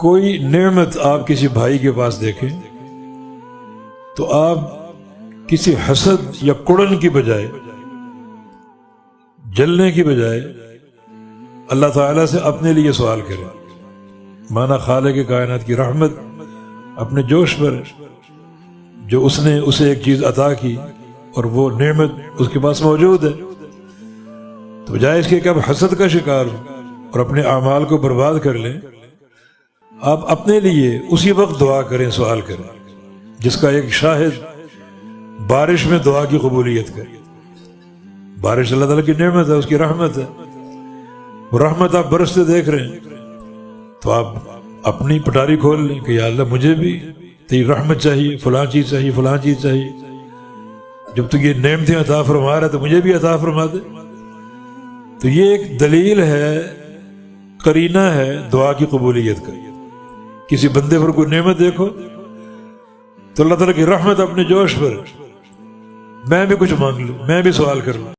کوئی نعمت آپ کسی بھائی کے پاس دیکھیں تو آپ کسی حسد یا کڑن کی بجائے، جلنے کی بجائے اللہ تعالیٰ سے اپنے لیے سوال کریں. مانا خالق کائنات کی رحمت اپنے جوش پر جو اس نے اسے ایک چیز عطا کی اور وہ نعمت اس کے پاس موجود ہے، تو بجائے اس کے کہ آپ حسد کا شکار اور اپنے اعمال کو برباد کر لیں، آپ اپنے لیے اسی وقت دعا کریں، سوال کریں، جس کا ایک شاہد بارش میں دعا کی قبولیت کرے. بارش اللہ تعالیٰ کی نعمت ہے، اس کی رحمت ہے. وہ رحمت آپ برستے دیکھ رہے ہیں تو آپ اپنی پٹاری کھول لیں کہ یا اللہ مجھے بھی تیری رحمت چاہیے، فلاں چیز چاہیے، فلاں چیز چاہیے. جب تو یہ نعمتیں عطا فرما رہا ہے تو مجھے بھی عطا فرما دے. تو یہ ایک دلیل ہے، قرینہ ہے دعا کی قبولیت کا. کسی بندے پر کوئی نعمت دیکھو تو اللہ تعالیٰ کی رحمت اپنے جوش پر، میں بھی کچھ مانگ لوں، میں بھی سوال کر لوں.